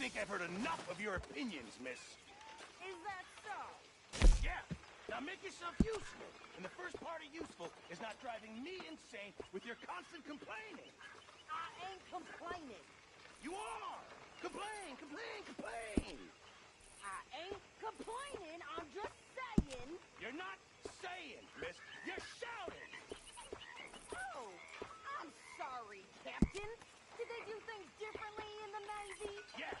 think I've heard enough of your opinions, miss. Is that so? Yeah. Now make yourself useful. And the first part of useful is not driving me insane with your constant complaining. I ain't complaining. You are! Complain, complain, complain! I ain't complaining. I'm just saying. You're not saying, miss. You're shouting! Oh, I'm sorry, Captain. Did they do things differently in the Navy? Yeah.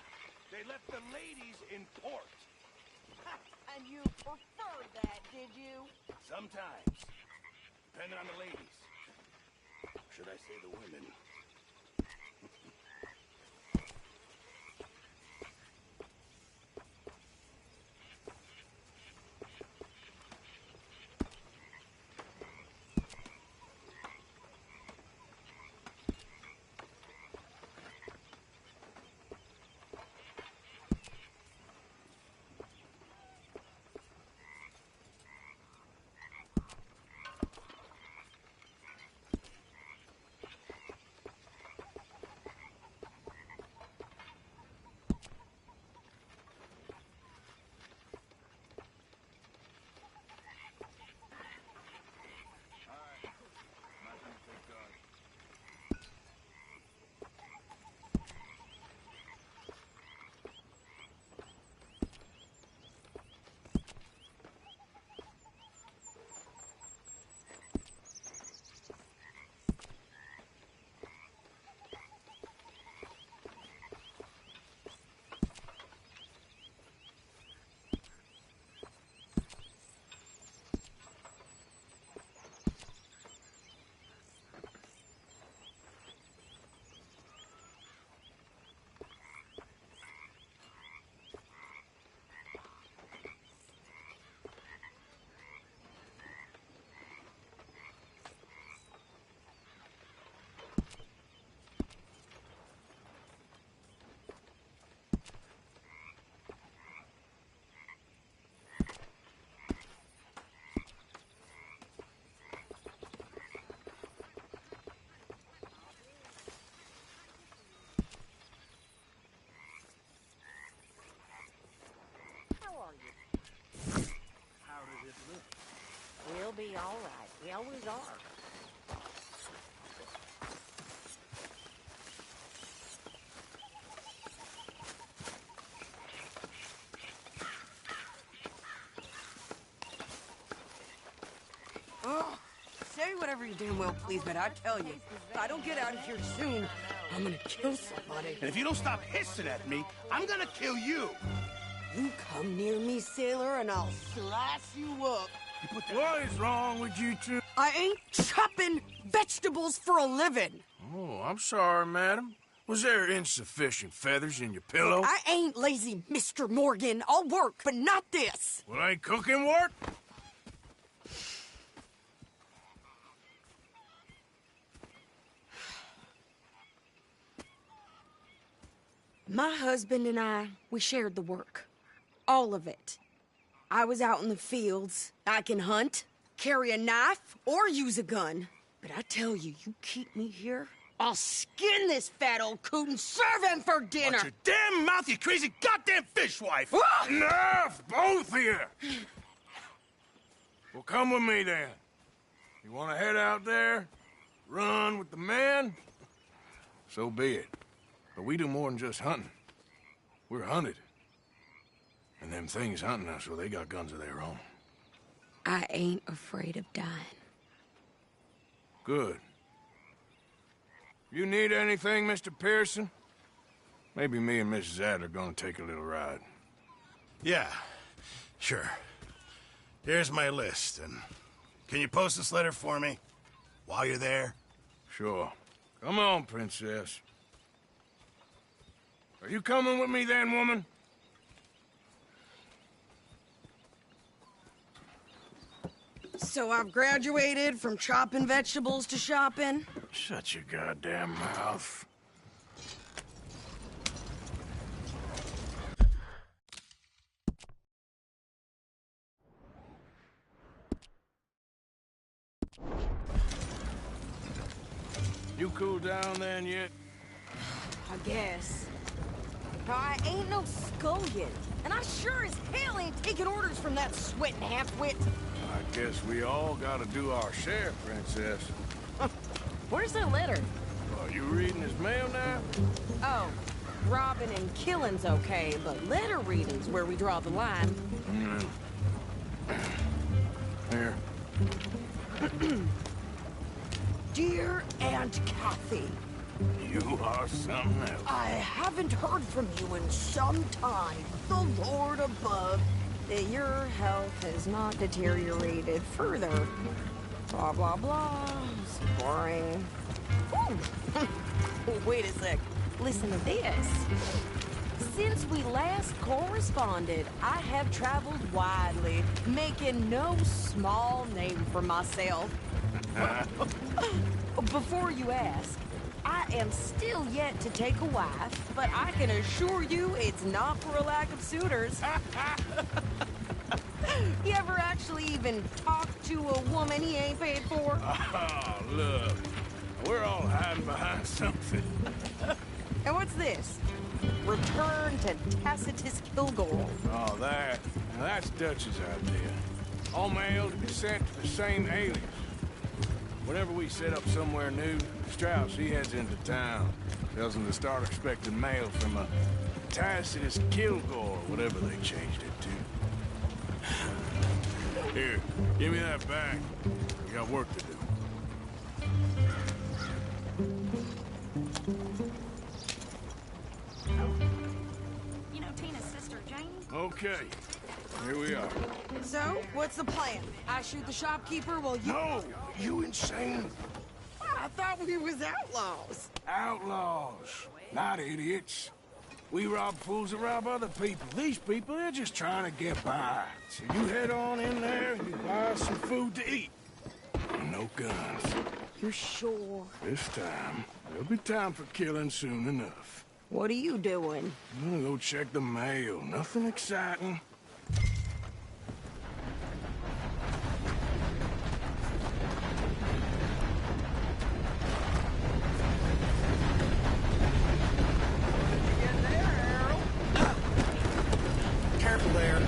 They left the ladies in port. And you preferred that, did you? Sometimes. Depending on the ladies. Should I say the women? How does it look? We'll be all right. We always are. Oh, say whatever you damn well please, but I tell you, if I don't get out of here soon, I'm gonna kill somebody. And if you don't stop hissing at me, I'm gonna kill you! You come near me, sailor, and I'll slice you up. What is wrong with you two? I ain't chopping vegetables for a living. Oh, I'm sorry, madam. Was there insufficient feathers in your pillow? I ain't lazy, Mr. Morgan. I'll work, but not this. Well, ain't cooking work? My husband and I, we shared the work. All of it. I was out in the fields. I can hunt, carry a knife, or use a gun. But I tell you, you keep me here, I'll skin this fat old coot and serve him for dinner. Watch your damn mouth, you crazy goddamn fishwife! Enough, both of you! Well, come with me, then. You want to head out there, run with the men? So be it. But we do more than just hunting. We're hunted. And them things hunting us, well, they got guns of their own. I ain't afraid of dying. Good. You need anything, Mr. Pearson? Maybe me and Mrs. Adler gonna take a little ride. Yeah, sure. Here's my list, and can you post this letter for me while you're there? Sure. Come on, princess. Are you coming with me then, woman? So I've graduated from chopping vegetables to shopping. Shut your goddamn mouth. You cool down then yet? I guess. I ain't no scullion, and I sure as hell ain't taking orders from that sweating half-wit. I guess we all gotta do our share, Princess. Where's their letter? Are you reading his mail now? Oh, robbing and killing's okay, but letter reading's where we draw the line. Here. Dear Aunt Kathy, You are something else. I haven't heard from you in some time. The Lord above, that your health has not deteriorated further. Blah, blah, blah. It's boring. Ooh. Wait a sec. Listen to this. Since we last corresponded, I have traveled widely, making no small name for myself. Before you ask, I am still yet to take a wife, but I can assure you it's not for a lack of suitors. You ever actually even talk to a woman he ain't paid for? Oh, look. We're all hiding behind something. And what's this? Return to Tacitus Kilgore. Oh, that's Dutch's idea. All mail to be sent to the same alias. Whenever we set up somewhere new, Strauss, he heads into town. Tells them to start expecting mail from a Tacitus Kilgore, whatever they changed it to. Here, give me that bag. We got work to do. You know Tina's sister, Jane? Okay, here we are. So, what's the plan? I shoot the shopkeeper while you... No! You insane? I thought we was outlaws. Outlaws, not idiots. We rob fools that rob other people. These people, they're just trying to get by. So you head on in there and you buy some food to eat. And no guns. You sure? This time, there'll be time for killing soon enough. What are you doing? I'm gonna go check the mail. Nothing exciting. Careful there.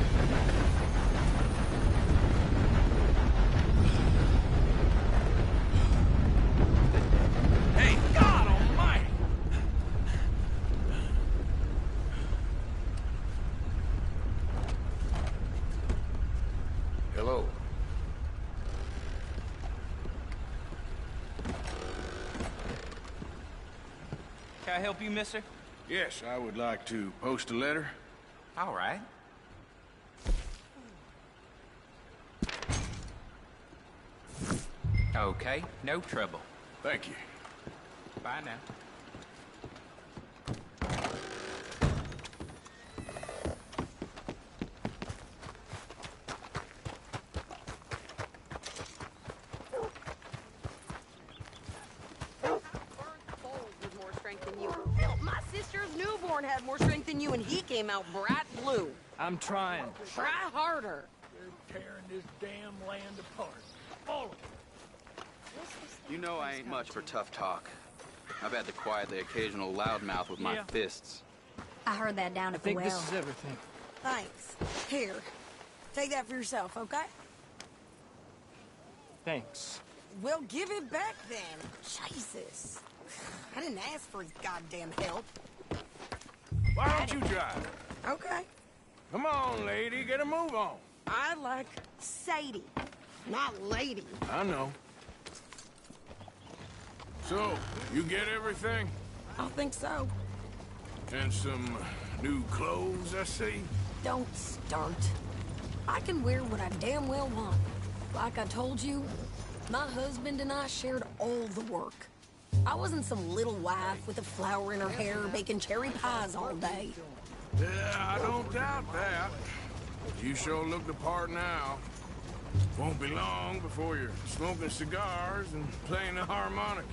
Hey, God almighty! Hello. Can I help you, mister? Yes, I would like to post a letter. All right. Okay, no trouble. Thank you. Bye now. With more strength than you. Hell, my sister's newborn had more strength than you, and he came out bright blue. I'm trying. Try harder. They're tearing this damn land apart. All of it. You know I ain't much for tough talk. I've had to quiet the occasional loudmouth with my Yeah. fists. I heard that down I at the think well. this is everything. Thanks. Here. Take that for yourself, okay? Thanks. Well, give it back then. Jesus. I didn't ask for his goddamn help. Why don't you drive? Okay. Come on, lady, get a move on. I like Sadie, not lady. I know. So, you get everything? I think so. And some new clothes, I see? Don't start. I can wear what I damn well want. Like I told you, my husband and I shared all the work. I wasn't some little wife with a flower in her hair baking cherry pies all day. Yeah, I don't doubt that. You sure look the part now. Won't be long before you're smoking cigars and playing the harmonica.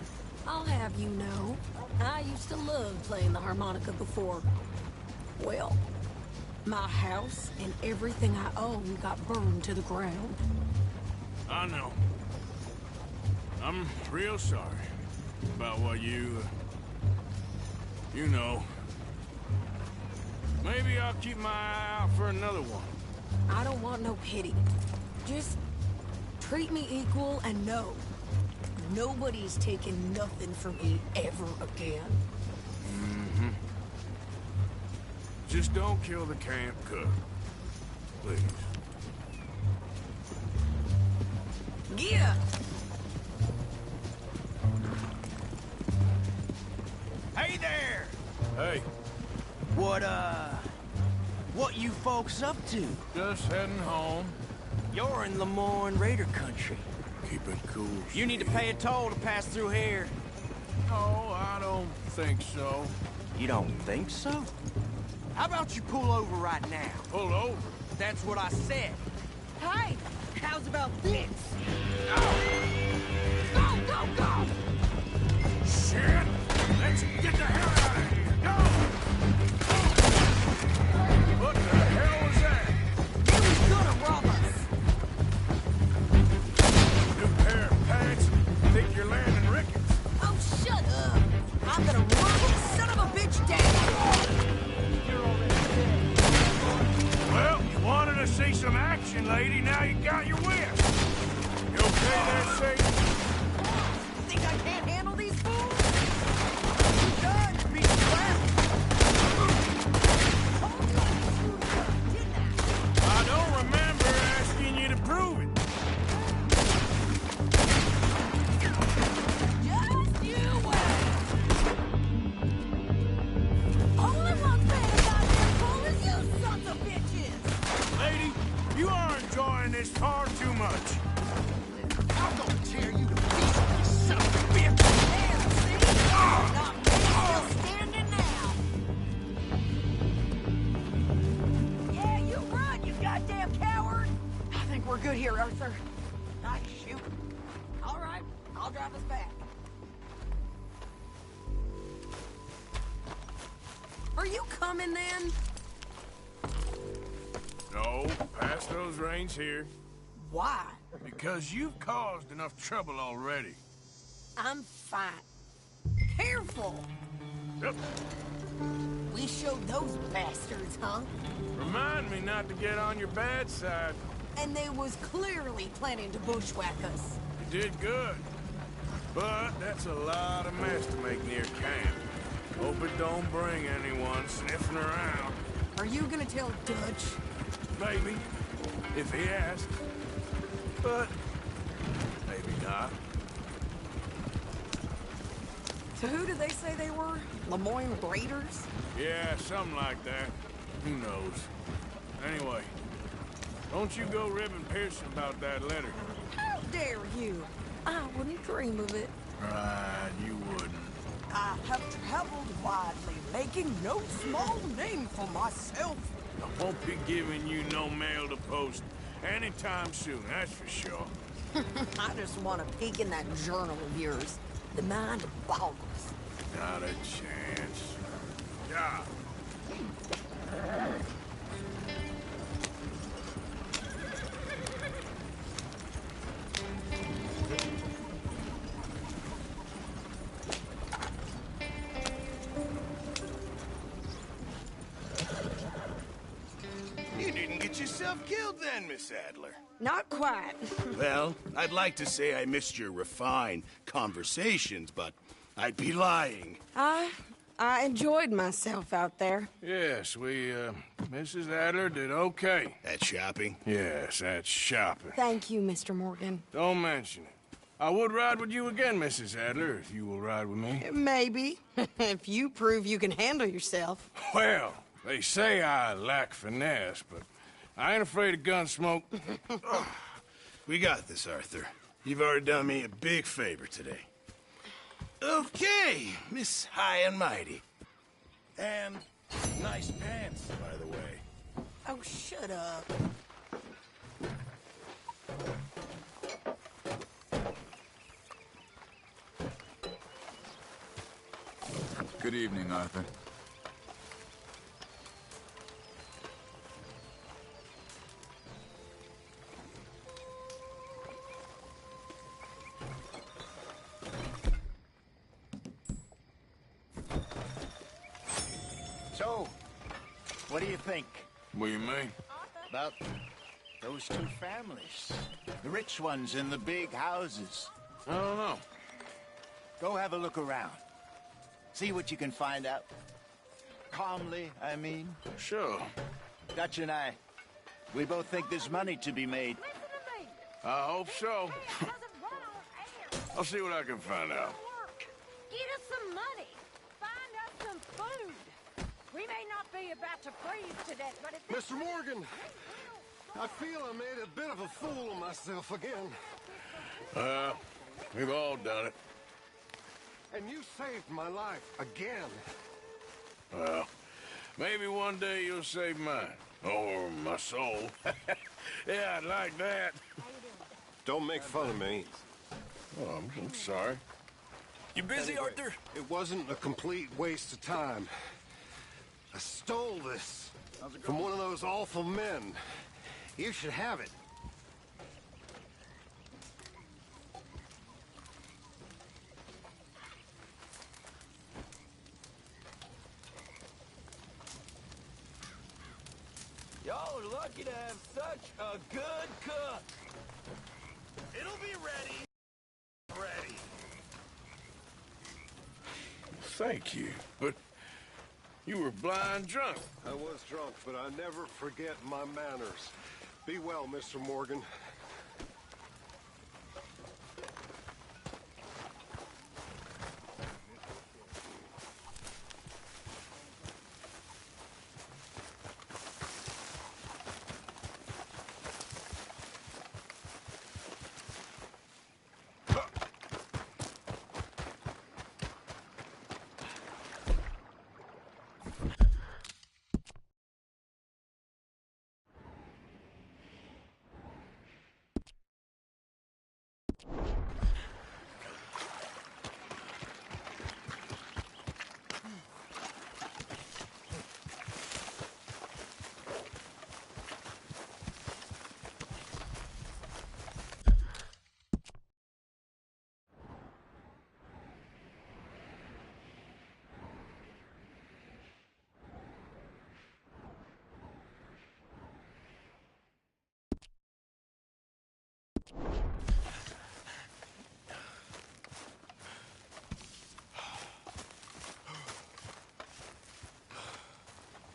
I'll have you know, I used to love playing the harmonica before. Well, my house and everything I own got burned to the ground. I know. I'm real sorry about what you know. Maybe I'll keep my eye out for another one. I don't want no pity. Just treat me equal and know nobody's taking nothing from me ever again. Mm-hmm. Just don't kill the camp cook. Please. Yeah. Hey there! Hey, What you folks up to? just heading home. You're in Lemoyne Raider country. Keep it cool. You need to pay a toll to pass through here. No, I don't think so. You don't think so? How about you pull over right now? Pull over. That's what I said. Hey, how's about this? Go! Shit! Let's get the hell out of here! Go! What the hell was that? He was gonna rob us. New pair of pants? Think you're landing rickets? Oh, shut up. I'm gonna run this son of a bitch down. Well, you wanted to see some action, lady. Now you got your wish. You okay there, Sadie? Think I can't handle these fools? Done, be flat. I don't remember asking you to prove it. Just you wait. Only one thing about this fool is you sons of bitches. Lady, you are enjoying this far too much. I'm gonna tear you to pieces, you son of a bitch! There, see? Not me still standing now. Yeah, you run, you goddamn coward. I think we're good here, Arthur. Nice shoot. All right, I'll drive us back. Are you coming then? No, pass those reins here. Why? Because you've caused enough trouble already. I'm fine. Careful. Yep. We showed those bastards, huh? Remind me not to get on your bad side. And they was clearly planning to bushwhack us. You did good. But that's a lot of mess to make near camp. Hope it don't bring anyone sniffing around. Are you gonna tell Dutch? Maybe, if he asks. But maybe not. So who did they say they were? Lemoyne Raiders? Yeah, something like that. Who knows? Anyway, don't you go ribbing Pearson about that letter. How dare you? I wouldn't dream of it. Right, you wouldn't. I have traveled widely, making no small name for myself. I won't be giving you no mail to post anytime soon, that's for sure. I just want to peek in that journal of yours. The mind boggles. Not a chance. Yeah. You didn't get yourself killed then, Miss Adler. Not quite. Well, I'd like to say I missed your refined conversations, but I'd be lying. I enjoyed myself out there. Yes, Mrs. Adler did okay. At shopping? Yes, that's shopping. Thank you, Mr. Morgan. Don't mention it. I would ride with you again, Mrs. Adler, if you will ride with me. Maybe. If you prove you can handle yourself. Well, they say I lack finesse, but I ain't afraid of gun smoke. We got this, Arthur. You've already done me a big favor today. Okay, Miss High and Mighty. And nice pants, by the way. Oh, shut up. Good evening, Arthur. So, What do you think? What do you mean? About those two families. The rich ones in the big houses. I don't know. Go have a look around. See what you can find out. Calmly, I mean. Sure. Dutch and I, we both think there's money to be made. Listen to me. I hope so. Dad doesn't run on air. I'll see what I can find out. Work. Get us some money. Find us some food. We may not be about to freeze to death, but if Mr. Morgan, I feel I made a bit of a fool of myself again. We've all done it. And you saved my life again. Well, maybe one day you'll save mine. Or my soul. Yeah, I'd like that. Don't make fun of me. Oh, I'm sorry. You busy, Anyway, Arthur? It wasn't a complete waste of time. I stole this from one of those awful men. You should have it. Y'all are lucky to have such a good cook. It'll be ready. Ready. Thank you, but you were blind drunk. I was drunk, but I never forget my manners. Be well, Mr. Morgan.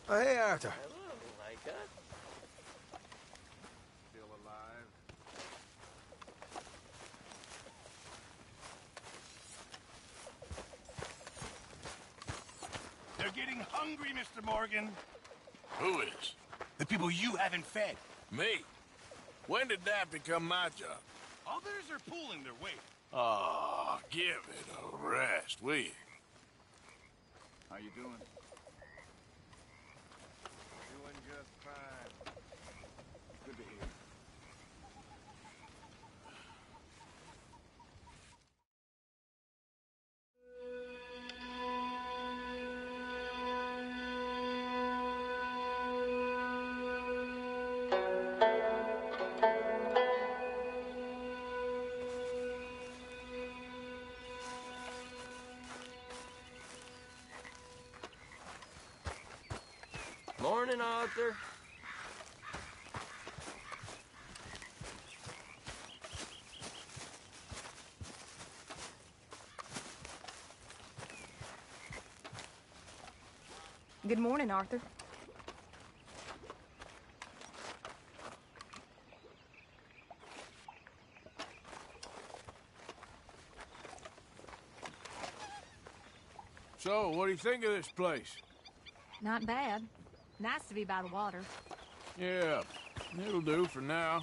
Oh, hey, Arthur. Still alive? They're getting hungry, Mr. Morgan. Who is? The people you haven't fed. Me? When did that become my job? Others are pulling their weight. Oh, give it a rest, will you? How you doing? Doing just fine. Good to hear. Morning, Arthur. Good morning, Arthur. So, what do you think of this place? Not bad. Nice to be by the water. Yeah, it'll do for now.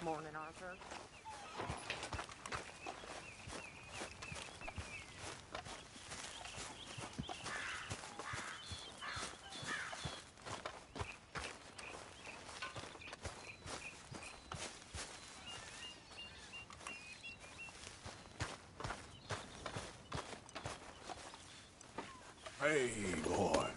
Morning, Arthur. Hey, boy.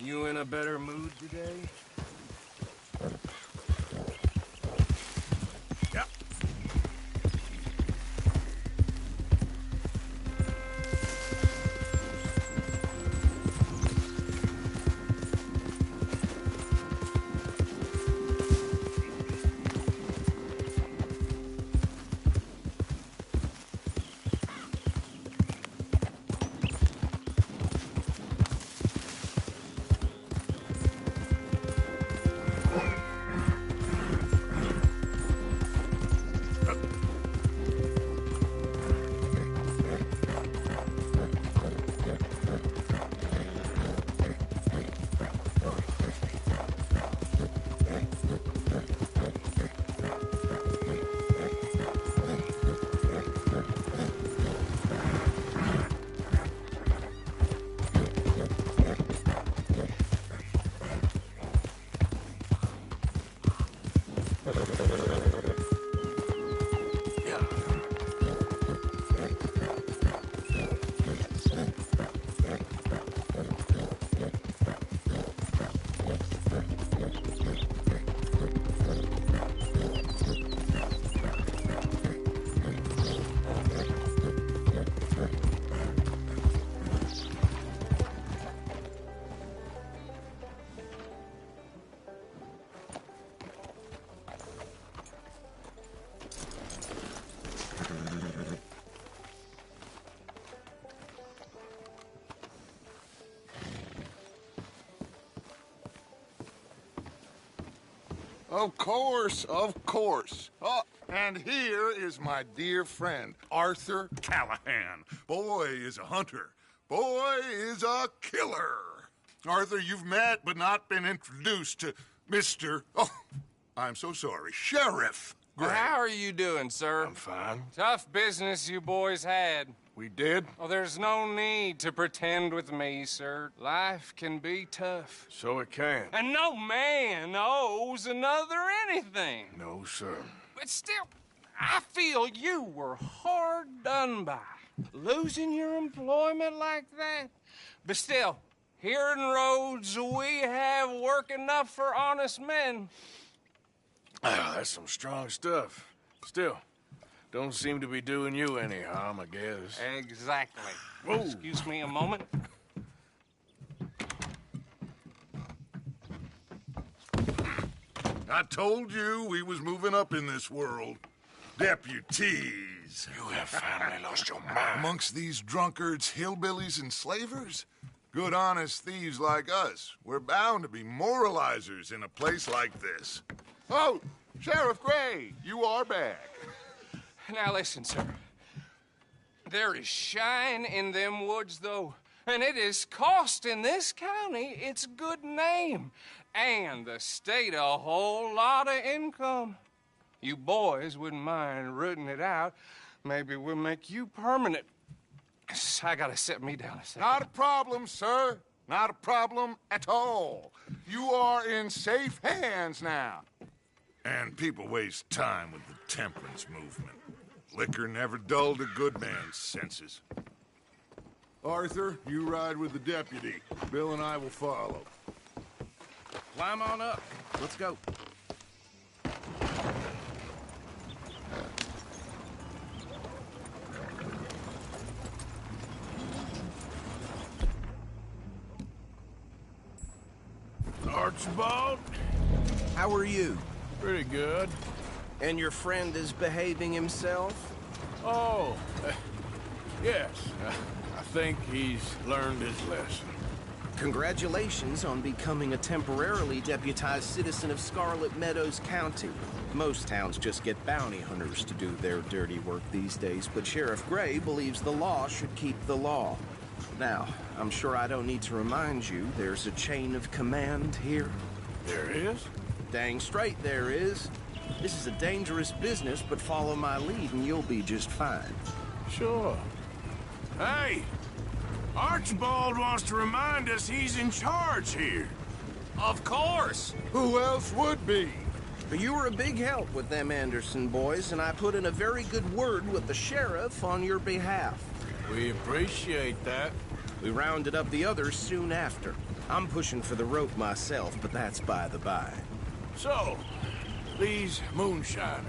You in a better mood today? Yep. Of course, of course. Oh, and here is my dear friend, Arthur Callahan. Boy is a hunter. Boy is a killer. Arthur, you've met but not been introduced to Mr. Oh, I'm so sorry, Sheriff Gray. How are you doing, sir? I'm fine. Tough business you boys had. We did? Oh, there's no need to pretend with me, sir. Life can be tough. So it can. And no man owes another anything. No, sir. But still, I feel you were hard done by. Losing your employment like that. But still, here in Rhodes, we have work enough for honest men. Ah, that's some strong stuff. Still, don't seem to be doing you any harm, I guess. Exactly. Whoa. Excuse me a moment. I told you we was moving up in this world. Deputies. You have finally lost your mind. Amongst these drunkards, hillbillies, and slavers? Good, honest thieves like us. We're bound to be moralizers in a place like this. Oh, Sheriff Gray, you are back. Now listen, sir. There is shine in them woods, though, and it is costing this county its good name and the state a whole lot of income. You boys wouldn't mind rooting it out. Maybe we'll make you permanent. I gotta sit me down a second. Not a problem, sir. Not a problem at all. You are in safe hands now. And people waste time with the temperance movement. Liquor never dulled a good man's senses. Arthur, you ride with the deputy. Bill and I will follow. Climb on up. Let's go. Archibald? How are you? Pretty good. And your friend is behaving himself? Oh, yes. I think he's learned his lesson. Congratulations on becoming a temporarily deputized citizen of Scarlet Meadows County. Most towns just get bounty hunters to do their dirty work these days, but Sheriff Gray believes the law should keep the law. Now, I'm sure I don't need to remind you there's a chain of command here. There is? Dang straight there is. This is a dangerous business, but follow my lead and you'll be just fine. Sure. Hey! Archibald wants to remind us he's in charge here. Of course! Who else would be? But you were a big help with them Anderson boys, and I put in a very good word with the sheriff on your behalf. We appreciate that. We rounded up the others soon after. I'm pushing for the rope myself, but that's by the by. So, these moonshiners.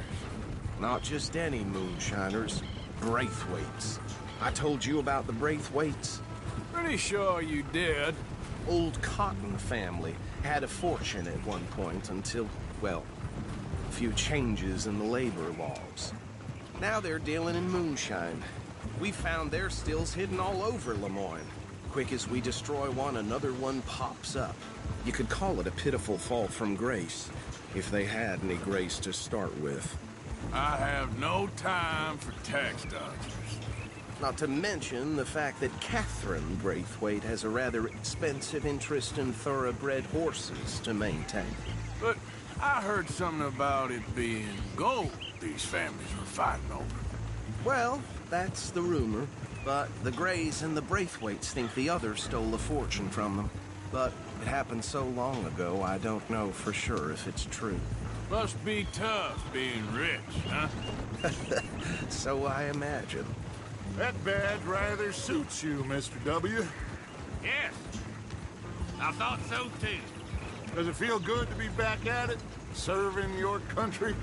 Not just any moonshiners. Braithwaites. I told you about the Braithwaites? Pretty sure you did. Old Cotton family had a fortune at one point until, well, a few changes in the labor laws. Now they're dealing in moonshine. We found their stills hidden all over Lemoyne. Quick as we destroy one, another one pops up. You could call it a pitiful fall from grace, if they had any grace to start with. I have no time for tax dodgers. Not to mention the fact that Catherine Braithwaite has a rather expensive interest in thoroughbred horses to maintain. But I heard something about it being gold these families were fighting over. Well, that's the rumor. But the Grays and the Braithwaites think the others stole a fortune from them. But it happened so long ago, I don't know for sure if it's true. Must be tough being rich, huh? So I imagine. That badge rather suits you, Mr. W. Yes. I thought so, too. Does it feel good to be back at it? Serving your country?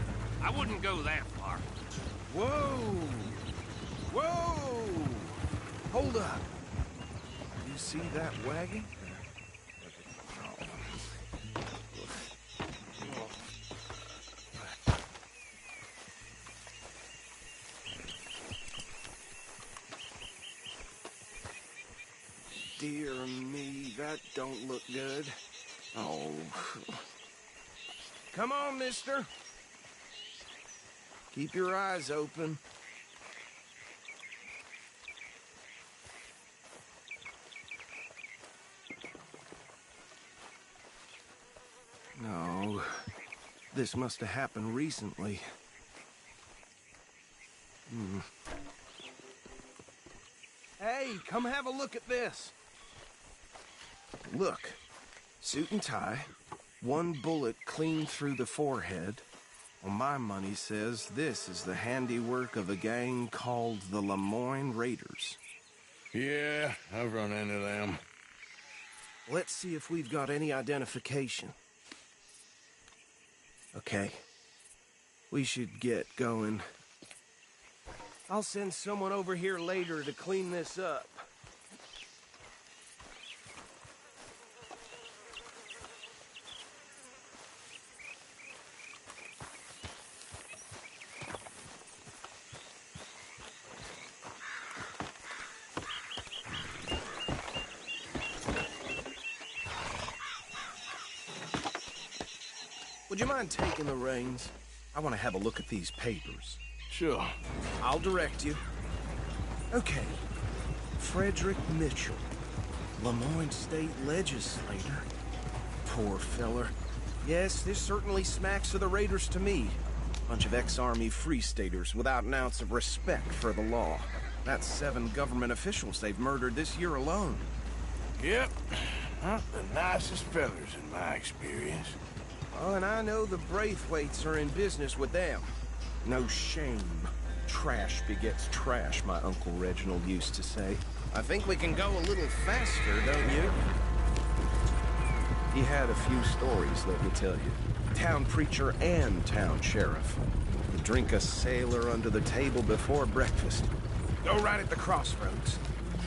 I wouldn't go that far. Whoa! Whoa! Hold up. You see that wagon? Dear me, that don't look good. Oh. Come on, mister. Keep your eyes open. No. This must have happened recently. Hey, come have a look at this. Look. Suit and tie. One bullet clean through the forehead. Well, my money says this is the handiwork of a gang called the Lemoyne Raiders. Yeah, I've run into them. Let's see if we've got any identification. Okay. We should get going. I'll send someone over here later to clean this up. Would you mind taking the reins? I want to have a look at these papers. Sure. I'll direct you. Okay. Frederick Mitchell, Lemoyne State Legislator. Poor feller. Yes, this certainly smacks of the Raiders to me. Bunch of ex-Army Free Staters without an ounce of respect for the law. That's 7 government officials they've murdered this year alone. Yep. Not the nicest fellers in my experience. Oh, and I know the Braithwaites are in business with them. No shame. Trash begets trash, my Uncle Reginald used to say. I think we can go a little faster, don't you? He had a few stories, let me tell you. Town preacher and town sheriff. Would drink a sailor under the table before breakfast. Go right at the crossroads.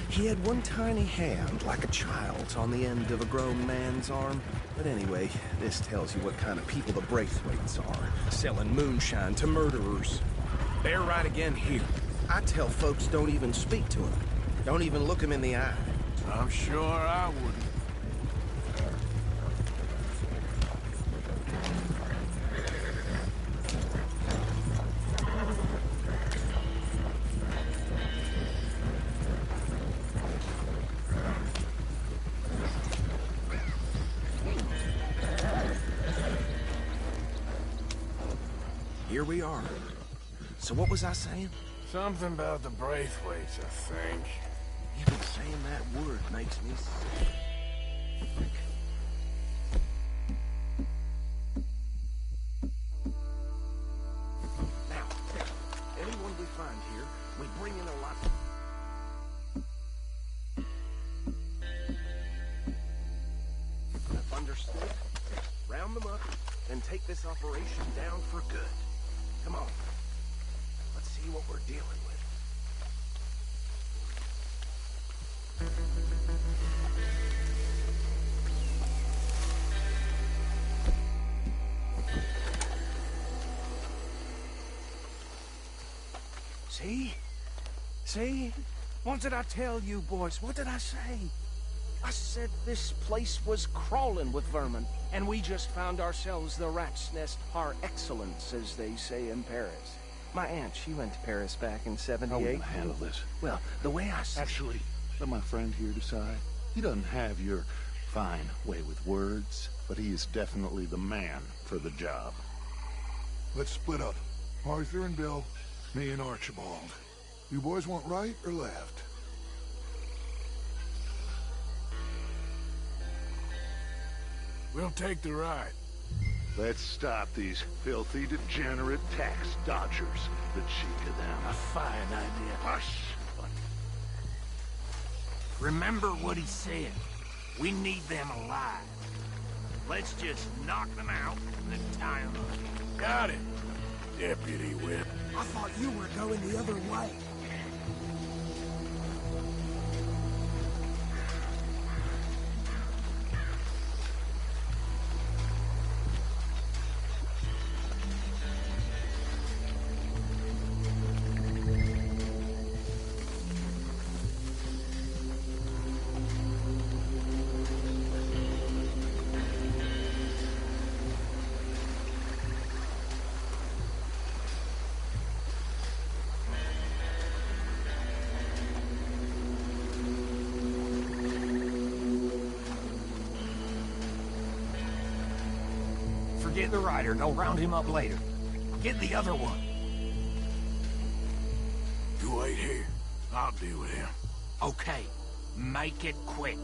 He had one tiny hand, like a child's, on the end of a grown man's arm. But anyway, this tells you what kind of people the Braithwaites are. Selling moonshine to murderers. They're right again here. I tell folks don't even speak to him. Don't even look him in the eye. I'm sure I wouldn't. here we are. So what was I saying? Something about the Braithwaites, I think. Even saying that word makes me sick. Now, anyone we find here, we bring in a lot. Understood? Round them up and take this operation down for good. Come on. Let's see what we're dealing with. See? See? What did I tell you, boys? What did I say? I said this place was crawling with vermin, and we just found ourselves the rat's nest par excellence, as they say in Paris. My aunt, she went to Paris back in '78. How are we gonna handle this? Well, the way I see... Actually, let my friend here decide. He doesn't have your fine way with words, but he is definitely the man for the job. Let's split up. Arthur and Bill, me and Archibald. You boys want right or left? We'll take the right. Let's stop these filthy, degenerate tax dodgers. The cheek of them. A fine idea. Hush! Remember what he said. We need them alive. Let's just knock them out and then tie them up. Got it, Deputy Whip. I thought you were going the other way. Forget the rider. Go round him up later. Get the other one. You wait here. I'll deal with him. Okay. Make it quick.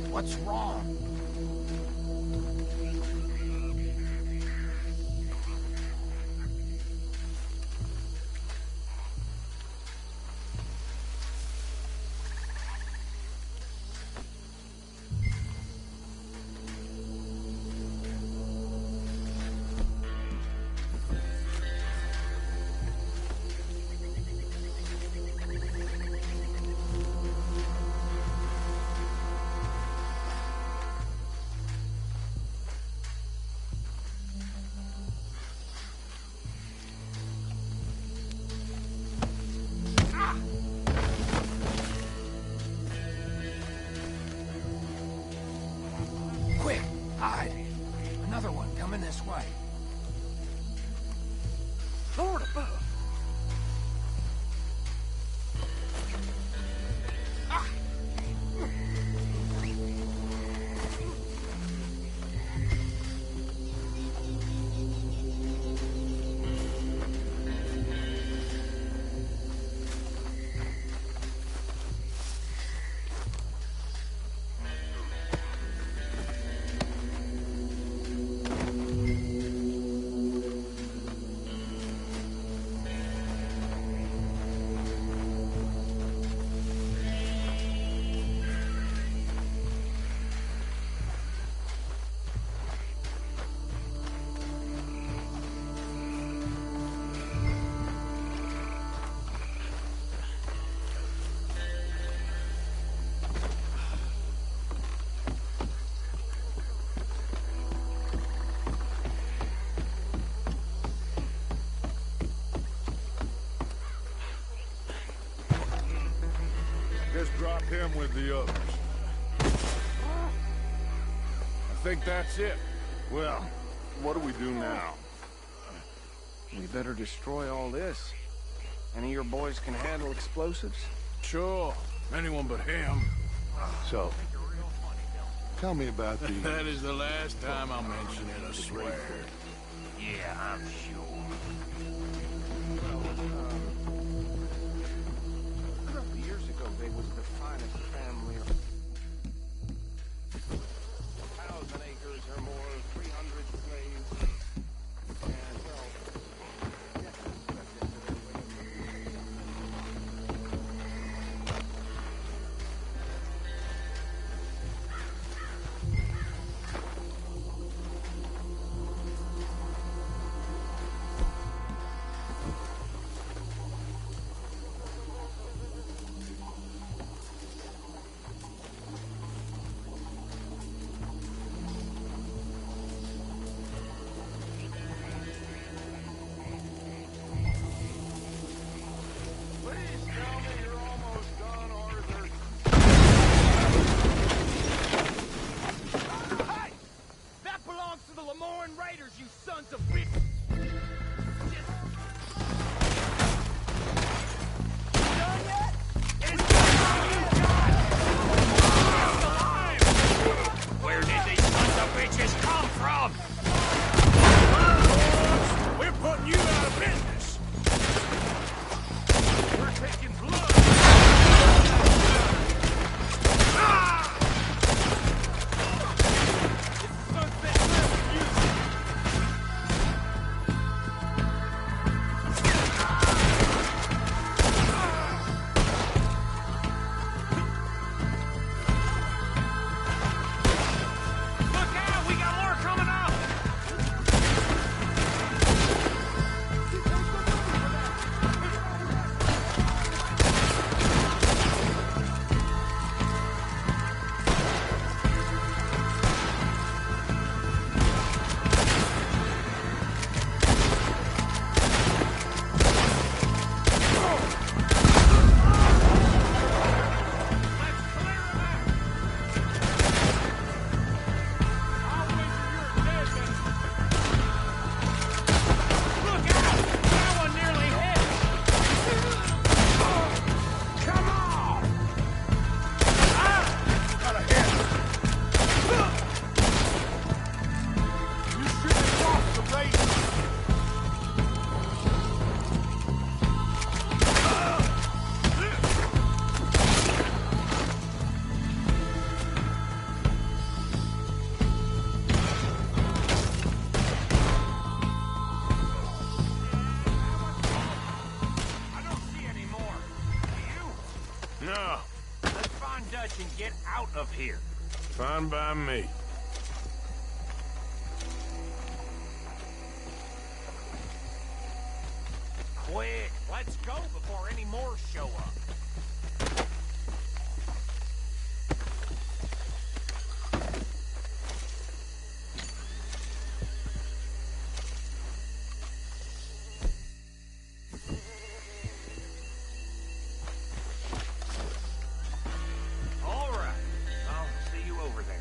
What's wrong? Drop him with the others. I think that's it. Well, what do we do now? We better destroy all this. Any of your boys can handle explosives? Sure. Anyone but him. So, Tell me about the... That is the last time I'll mention it, I swear. Yeah, I'm sure. Years ago, they was the finest family. 1,000 acres or more, 300 slaves. And, well, yes, that's into their way Where did these sons of bitches come from? We're putting you out of business. We're taking blood. No. Let's find Dutch and get out of here. Fine by me. Quick, let's go before any more show up. All right, I'll see you over there.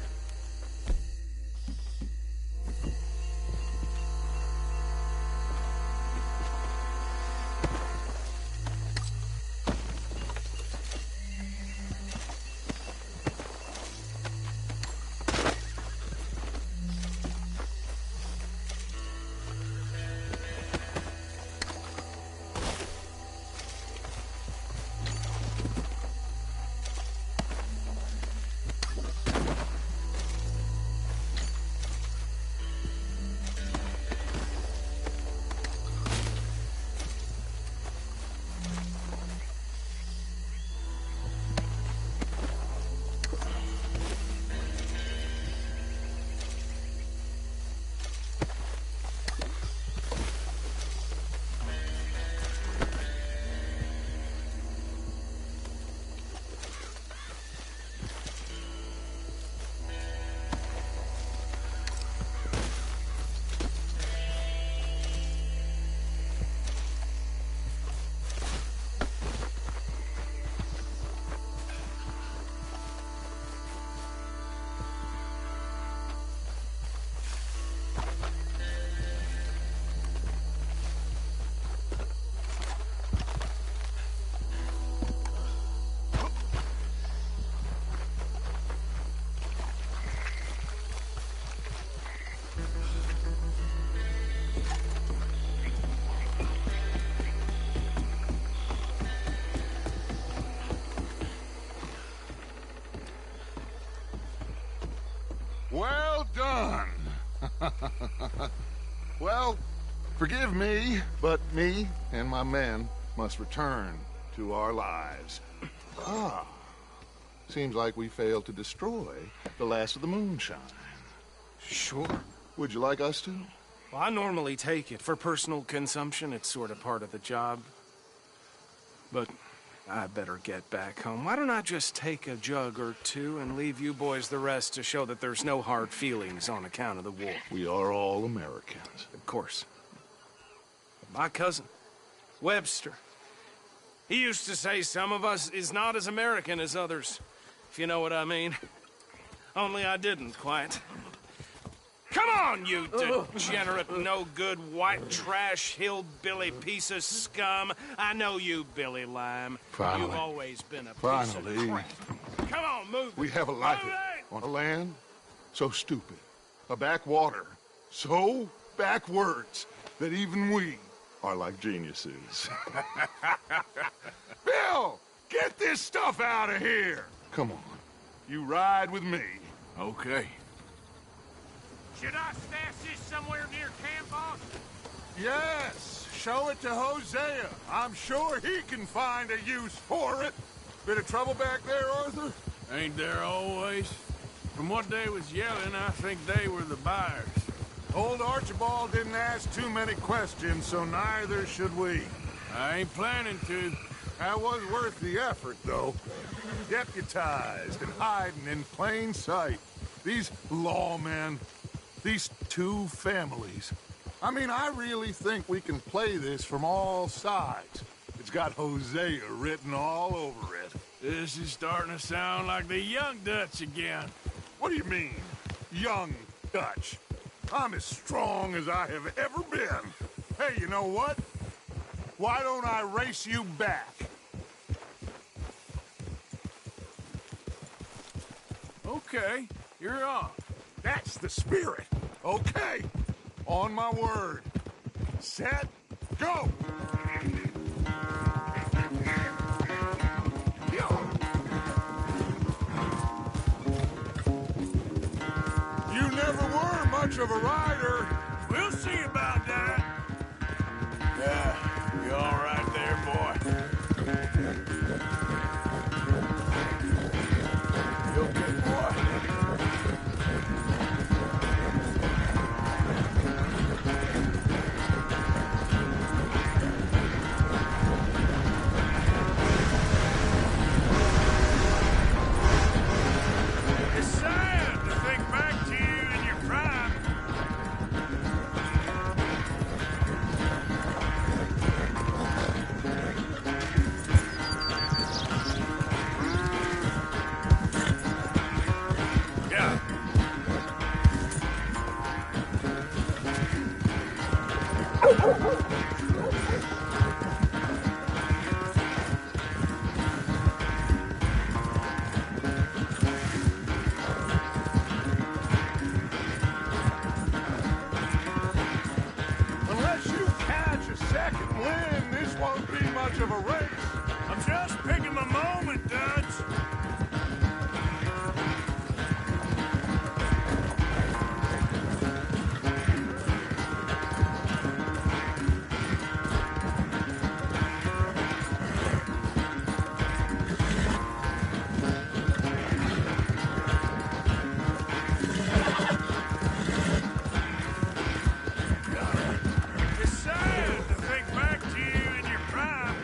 Well done. Well, forgive me, but me and my men must return to our lives. Ah. Seems like we failed to destroy the last of the moonshine. Sure. Would you like us to? Well, I normally take it. For personal consumption, it's sort of part of the job. But I better get back home. Why don't I just take a jug or two and leave you boys the rest to show that there's no hard feelings on account of the war? We are all Americans. Of course. My cousin, Webster, he used to say some of us is not as American as others, if you know what I mean. Only I didn't quite. Come on, you degenerate, no-good, white trash, hillbilly piece of scum. I know you, Billy Lime. Finally. You've always been a piece Finally. of crap. Come on, move. We have a life on a land so stupid, a backwater so backwards that even we are like geniuses. Bill, get this stuff out of here. Come on, you ride with me. Okay. Should I stash this somewhere near camp, boss? Yes, show it to Hosea. I'm sure he can find a use for it. Bit of trouble back there, Arthur? Ain't there always? From what they was yelling, I think they were the buyers. Old Archibald didn't ask too many questions, so neither should we. I ain't planning to. That was worth the effort, though. Deputized and hiding in plain sight. These lawmen, these two families. I mean, I really think we can play this from all sides. It's got Hosea written all over it. This is starting to sound like the Young Dutch again. What do you mean, Young Dutch? I'm as strong as I have ever been. Hey, you know what? Why don't I race you back? Okay, you're on. That's the spirit. Okay, on my word. Set, go! You never were much of a rider. We'll see about that. Yeah, you're all right there, boy. You okay, boy? It's sad to think back to you in your prime. Yeah. Unless you catch a second wind, this won't be much of a race. I'm just picking my moment, Dutch. It's sad to think back to you in your prime.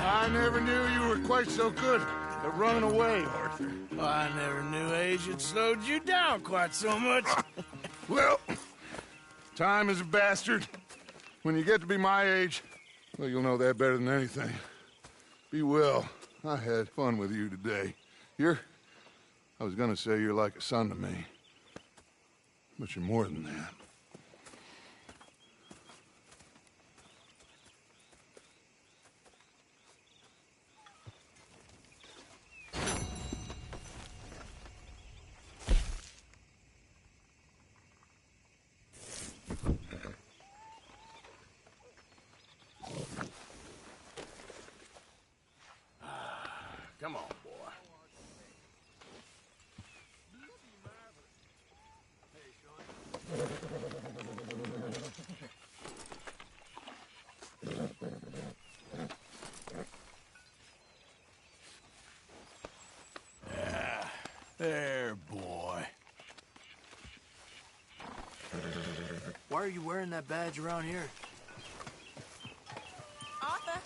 I never knew you were quite so good at running away, Arthur. I never knew age had slowed you down quite so much. Well, time is a bastard. When you get to be my age, well, you'll know that better than anything. Be well. I had fun with you today. I was gonna say you're like a son to me. But you're more than that. Come on, boy. There, boy. Why are you wearing that badge around here? Arthur.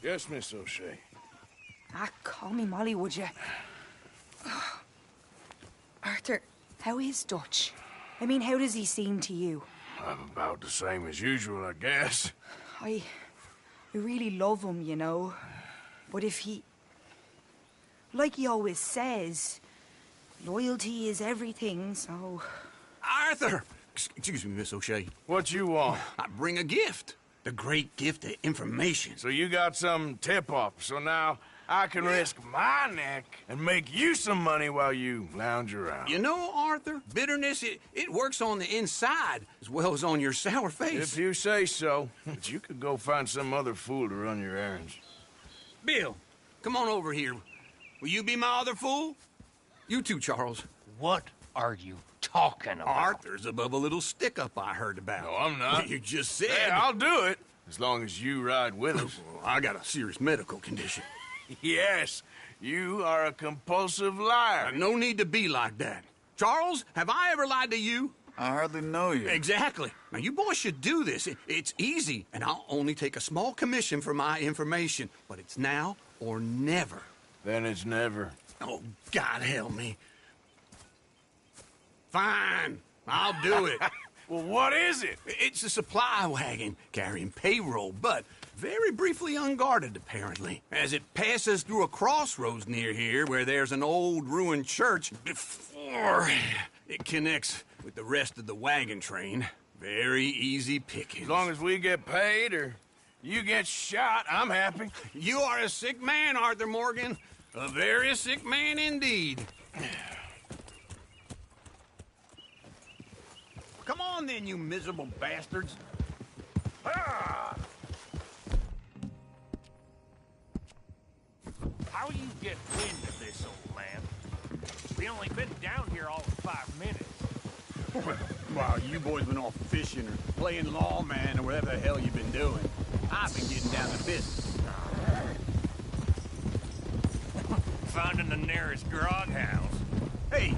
Yes, Miss O'Shea. Call me Molly, would you? Arthur, how is Dutch? I mean, how does he seem to you? About the same as usual, I guess. I really love him, you know. But if he... Like he always says, loyalty is everything, so... Arthur! Excuse me, Miss O'Shea. What you want? I bring a gift. The great gift of information. So you got some tip-off, so now I can risk my neck and make you some money while you lounge around. You know, Arthur, bitterness, it works on the inside as well as on your sour face. If you say so. But you could go find some other fool to run your errands. Bill, come on over here. Will you be my other fool? You too, Charles. What are you talking about? Arthur's above a little stick-up I heard about. No, I'm not. You just said... Hey, I'll do it, as long as you ride with us. I got a serious medical condition. Yes, you are a compulsive liar. No need to be like that. Charles, have I ever lied to you? I hardly know you. Exactly. Now, you boys should do this. It's easy, and I'll only take a small commission for my information. But it's now or never. Then it's never. Oh, God help me. Fine, I'll do it. Well, what is it? It's a supply wagon carrying payroll, but very briefly unguarded, apparently. As it passes through a crossroads near here where there's an old ruined church before it connects with the rest of the wagon train. Very easy pickings. As long as we get paid or you get shot, I'm happy. You are a sick man, Arthur Morgan. A very sick man indeed. Come on then, you miserable bastards. Ah! How you get wind of this, old man? We only been down here all of 5 minutes. While you boys been off fishing or playing lawman or whatever the hell you've been doing, I've been getting down to business. Finding the nearest grog house. Hey,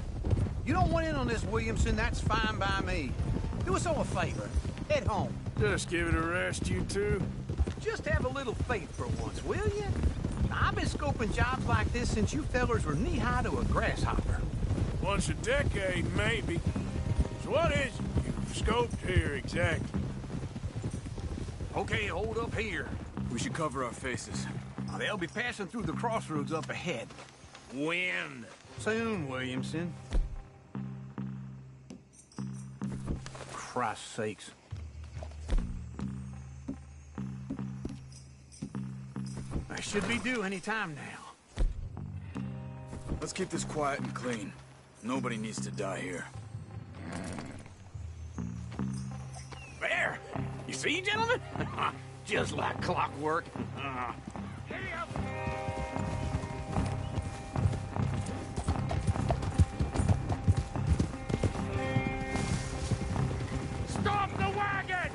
you don't want in on this, Williamson, that's fine by me. Do us all a favor. Head home. Just give it a rest, you two. Just have a little faith for once, will you? I've been scoping jobs like this since you fellers were knee-high to a grasshopper. Once a decade, maybe. So what is it you've scoped here exactly? Okay, hold up here. We should cover our faces. They'll be passing through the crossroads up ahead. When? Soon, Williamson. Christ's sakes. I should be due any time now. Let's keep this quiet and clean. Nobody needs to die here. There! You see, gentlemen? Just like clockwork. Stop the wagon!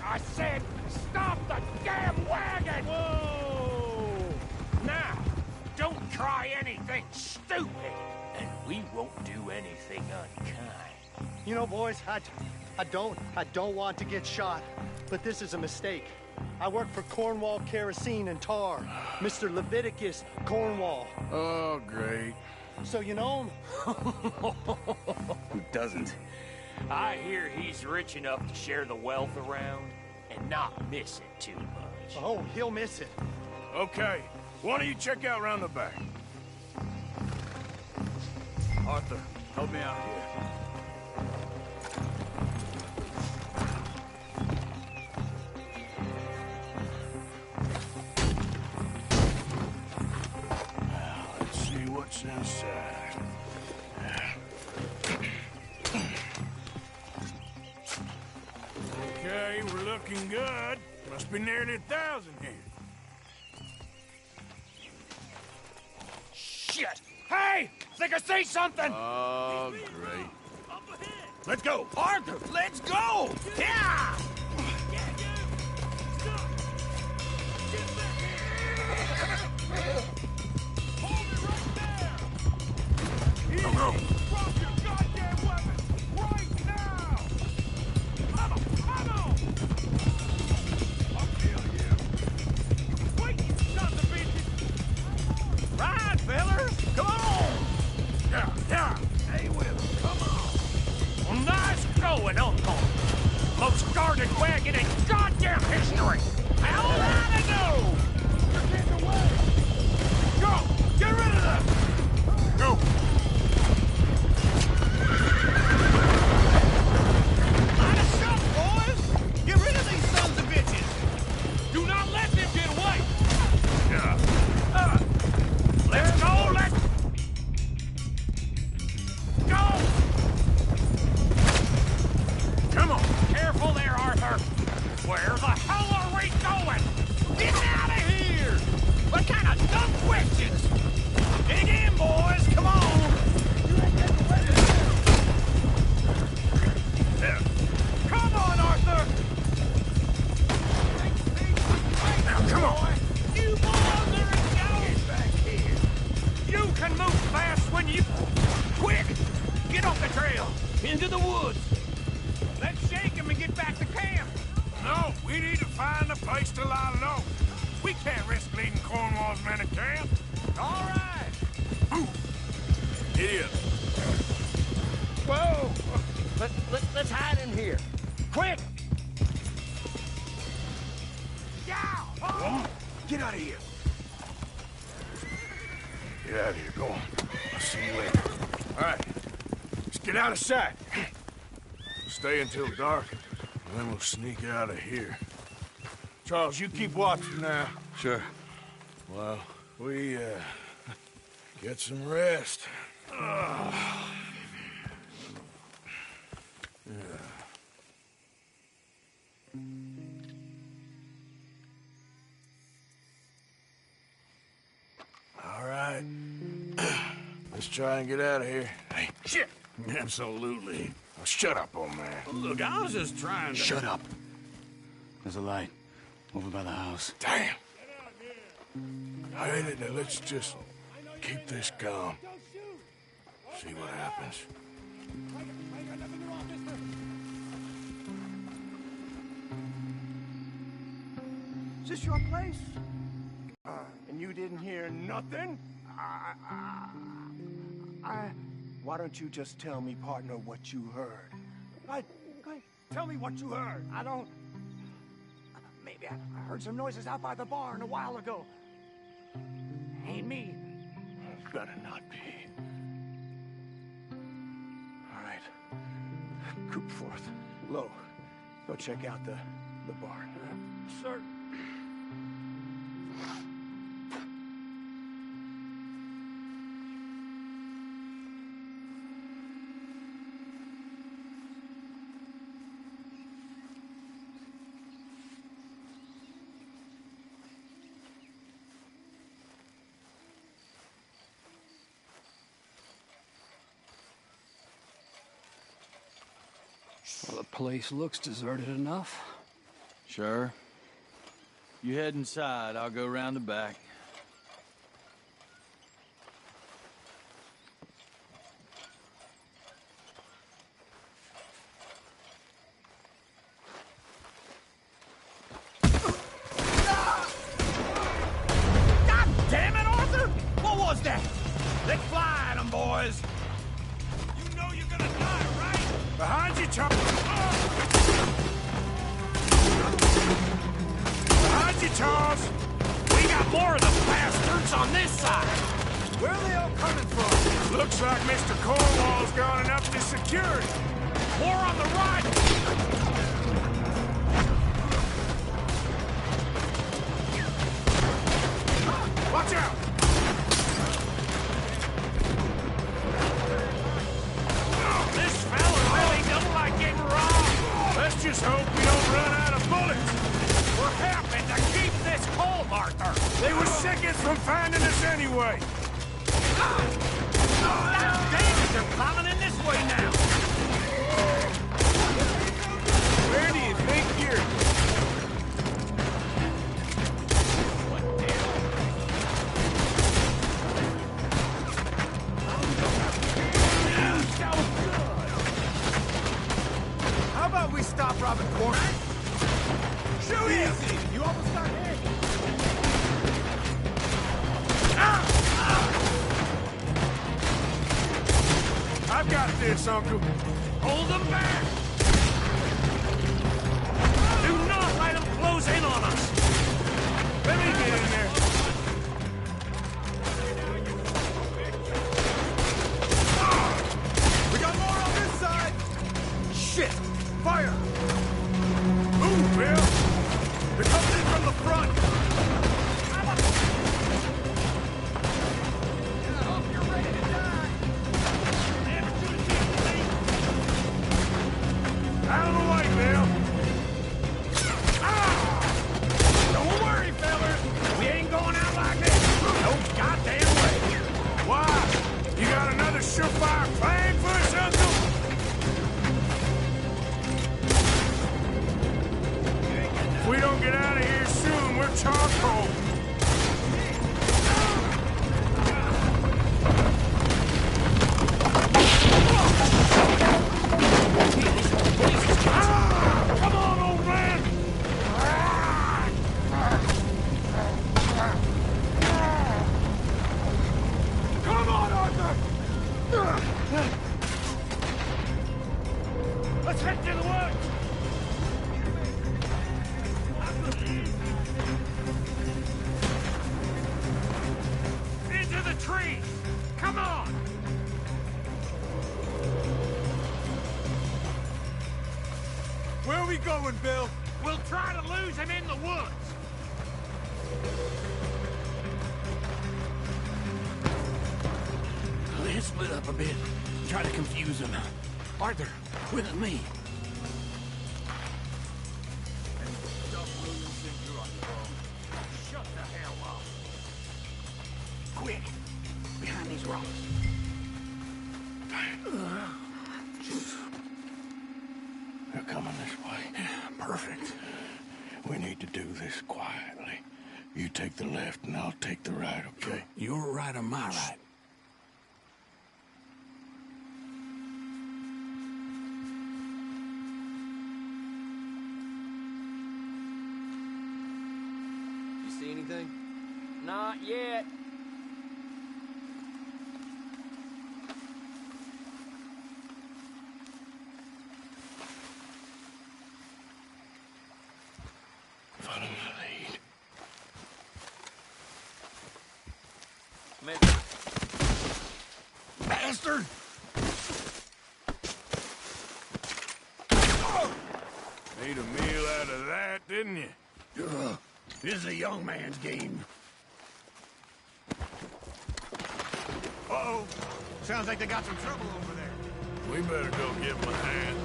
I said, stop the damn wagon! Whoa! don't try anything stupid, and we won't do anything unkind. You know, boys, I don't want to get shot, but this is a mistake. I work for Cornwall Kerosene and Tar, Mr. Leviticus Cornwall. Oh, great. So you know him? Who doesn't? I hear he's rich enough to share the wealth around and not miss it too much. Oh, he'll miss it. Okay, why don't you check out round the back? Arthur, help me out here. Let's see what's inside. Okay, we're looking good. Must be nearly 1,000 here. Shit! Hey! Think I see something! Oh, great. Let's go! Arthur, let's go! Yeah! Go, go! Drop your goddamn weapons right now! Come on! I'll kill you! Wait, you sons of bitches! Ride, fellas! Come on! Yeah! Hey, Will, come on! Well, nice going, Uncle! Most guarded wagon in goddamn history! How would I know? You're getting away! Go! Get rid of them! Go! Line us up, boys! Get rid of these sons of bitches! Do not let them get away! Yeah. Let's go, let's... Go! Come on! Careful there, Arthur! Where the hell are we going? Get out of here! What kind of dumb questions? Dig in, boys! Come on! Come on, Arthur! Now, come on! You boys are in doubt! Back here! You can move fast when you... Quick! Get off the trail! Into the woods! Let's shake him and get back to camp! No, we need to find a place to lie low. We can't risk leading Cornwall's men to camp. All right! Idiot. Whoa! Let's hide in here. Quick! Yeah! Oh. Get out of here. Get out of here. Go on. I'll see you later. All right. Let's get out of sight. Stay until dark, and then we'll sneak out of here. Charles, you keep watching now. Sure. Well, we, get some rest. Yeah. All right. Let's try and get out of here. Hey, shit! Absolutely. Now, shut up, old man. Look, I was just trying to... Shut up. There's a light over by the house. Damn. I hate it. Now let's just keep this calm. See what happens. Is this your place? And you didn't hear nothing? Why don't you just tell me, partner, what you heard? Tell me what you heard. I don't... Maybe I heard some noises out by the barn a while ago. Ain't me. Better not be. All right. Coop forth. Low. Go check out the barn. Sir. Well, the place looks deserted enough. Sure. You head inside, I'll go round the back. that! Let's fly at them, boys! You know you're gonna die, right? Behind you, Charles! Behind you, Charles! We got more of the bastards on this side! Where are they all coming from? Looks like Mr. Cornwall's gone up to security. More on the right! Watch out! This fella really don't like getting robbed! Let's just hope we don't run out of bullets! We're helping to keep this coal, Arthur! They were seconds from finding us anyway! Damn it, they're piling in this way now! Where do you think you're going? How about we stop robbing corners? Shoot easy! You almost got hit! I've got this, Uncle. Hold them back! Do not let them close in on us! Let me get in there. We got more on this side! Shit! Fire! Move, Bill! They're coming in from the front! Out of the way, Bill! Don't worry, fellas! We ain't going out like this! No goddamn way! Why? You got another surefire plan for us, Uncle? If we don't get out of here soon, we're charcoal. Come on, old man! Come on, Arthur! Let's head to the woods! Into the trees! Come on! Where are we going, Bill? We'll try to lose him in the woods. Let's split up a bit. Try to confuse them. Arthur, with me. Shut the hell up. Quick, behind these rocks. They're coming this way. Perfect. We need to do this quietly. You take the left and I'll take the right, okay? Your right or my right? You see anything? Not yet. Follow my lead. Bastard! Made a meal out of that, didn't you? This is a young man's game. Uh-oh. Sounds like they got some trouble over there. We better go give him a hand.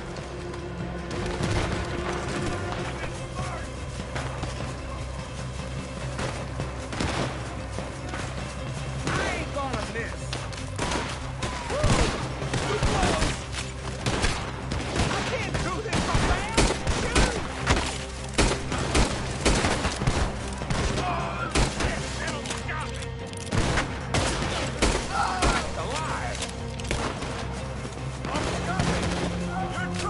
I ain't gonna miss. I can't do this, my man! Shoot! Oh, this almost got me! Alive! I'm coming! You're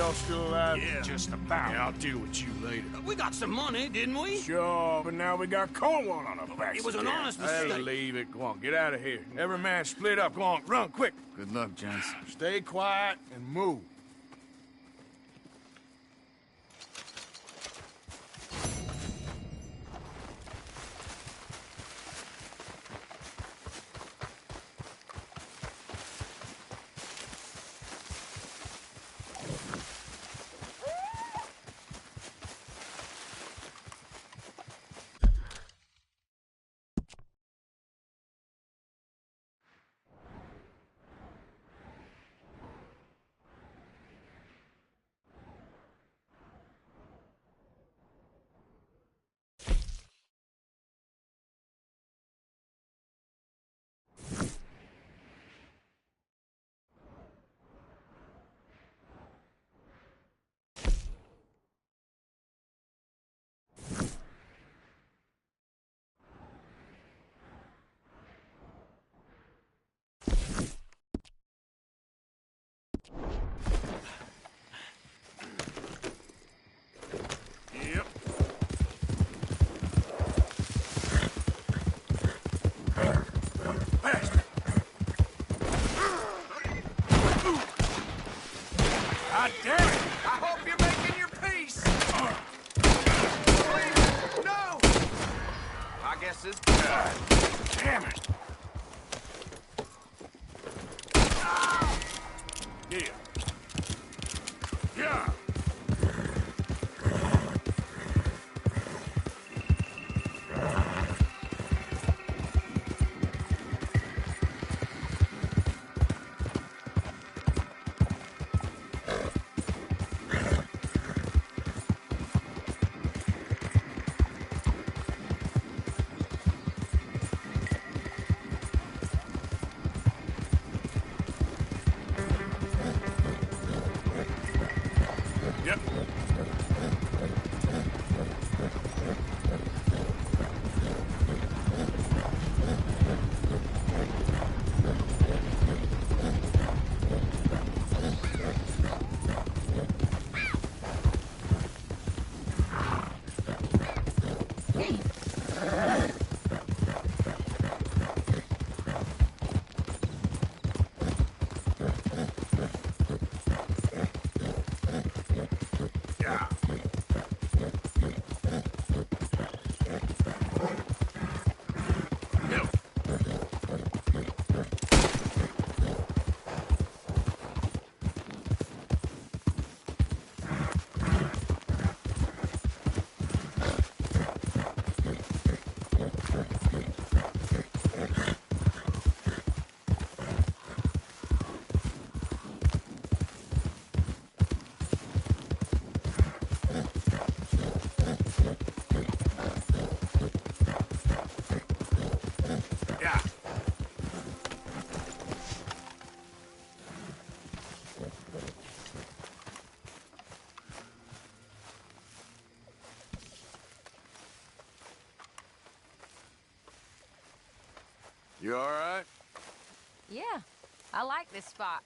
y'all still alive? Yeah. Just about. Yeah, I'll deal with you later. We got some money, didn't we? Sure, but now we got Cornwall on our backs. It was an again. honest mistake. Hey, leave it. Go on, get out of here. Every man split up. Go on, run, quick. Good luck, gents. Stay quiet and move. God damn it! I hope you're making your peace. Please, no! I guess this... God damn it! Yeah. Yeah. Yep. Yeah. Yep. Yeah. You all right? Yeah, I like this spot.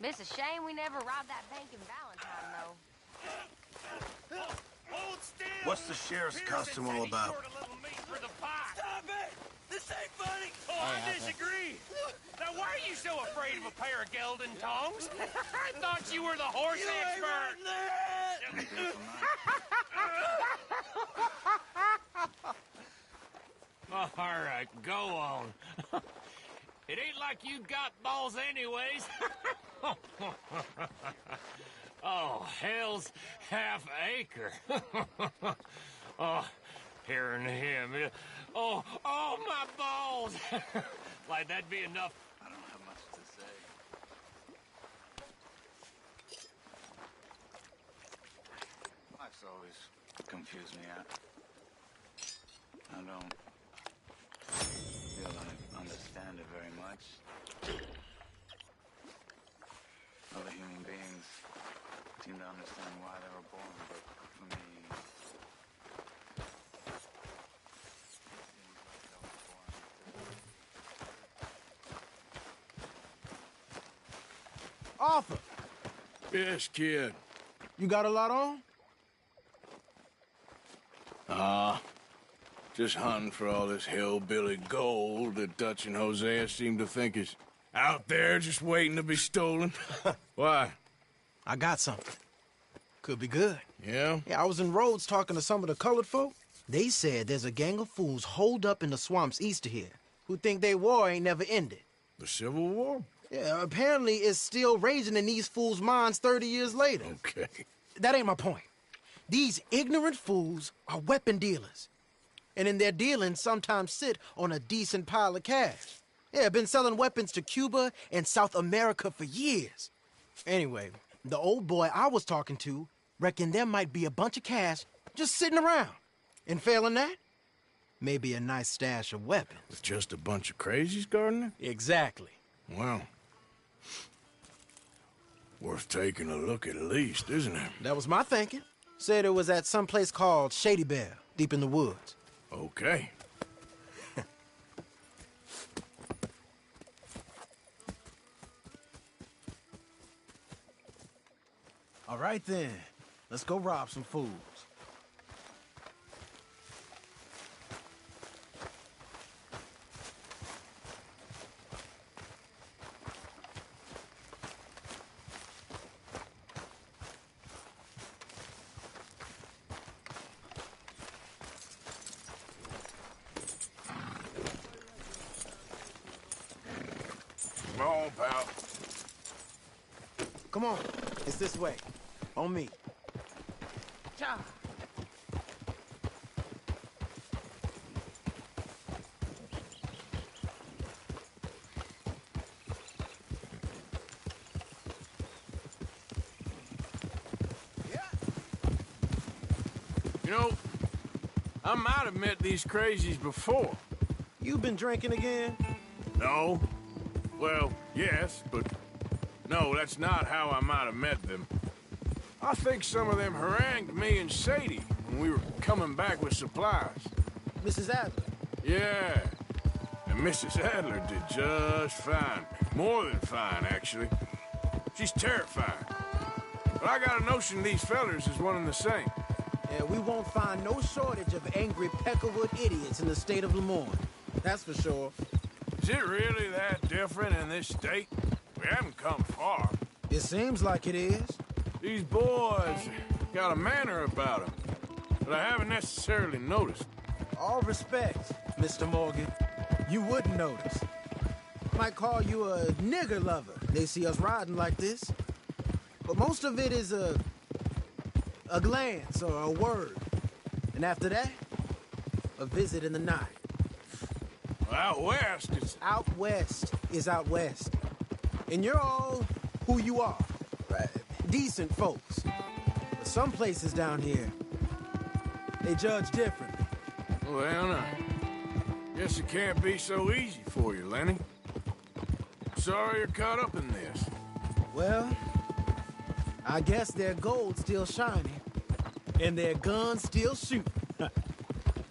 It's a shame we never robbed that bank in Valentine, though. Hold still! What's the sheriff's costume all about? Stop it! This ain't funny! Oh, I disagree! Now, why are you so afraid of a pair of gelding tongs? I thought you were the horse expert! All right, go on. It ain't like you got balls anyways. Oh, hell's half acre. Oh, hearing him. Oh, my balls. Like, that'd be enough. I don't have much to say. Life's always confused me. I don't feel I understand it very much. Other human beings seem to understand why they were born, but for me, Arthur! Yes, kid. You got a lot on? Just hunting for all this hillbilly gold that Dutch and Hosea seem to think is out there just waiting to be stolen. Why? I got something. Could be good. Yeah? Yeah, I was in Rhodes talking to some of the colored folk. They said there's a gang of fools holed up in the swamps east of here who think their war ain't never ended. The Civil War? Yeah, apparently it's still raging in these fools' minds 30 years later. Okay. That ain't my point. These ignorant fools are weapon dealers. And in their dealing sometimes sit on a decent pile of cash. Yeah, been selling weapons to Cuba and South America for years. Anyway, the old boy I was talking to reckoned there might be a bunch of cash just sitting around. And failing that, maybe a nice stash of weapons. With just a bunch of crazies guarding it? Exactly. Well, worth taking a look at least, isn't it? That was my thinking. Said it was at some place called Shady Bell, deep in the woods. Okay. All right then, let's go rob some fools. Come on, pal. Come on, it's this way. On me. Cha! You know, I might have met these crazies before. You been drinking again? No. Well, yes, but no, that's not how I might have met them. I think some of them harangued me and Sadie when we were coming back with supplies. Mrs. Adler? Yeah. And Mrs. Adler did just fine. More than fine, actually. She's terrifying. But I got a notion these fellers is one and the same. Yeah, we won't find no shortage of angry Peckerwood idiots in the state of Lemoyne. That's for sure. Is it really that different in this state? We haven't come far. It seems like it is. These boys got a manner about them that I haven't necessarily noticed. All respect, Mr. Morgan. You wouldn't notice. Might call you a nigger lover. They see us riding like this. But most of it is a glance or a word. And after that, a visit in the night. Out west, it's... Out west is out west. And you're all who you are. Right? Decent folks. But some places down here, they judge differently. Well, I guess it can't be so easy for you, Lenny. Sorry you're caught up in this. Well, I guess their gold's still shining, and their guns still shooting.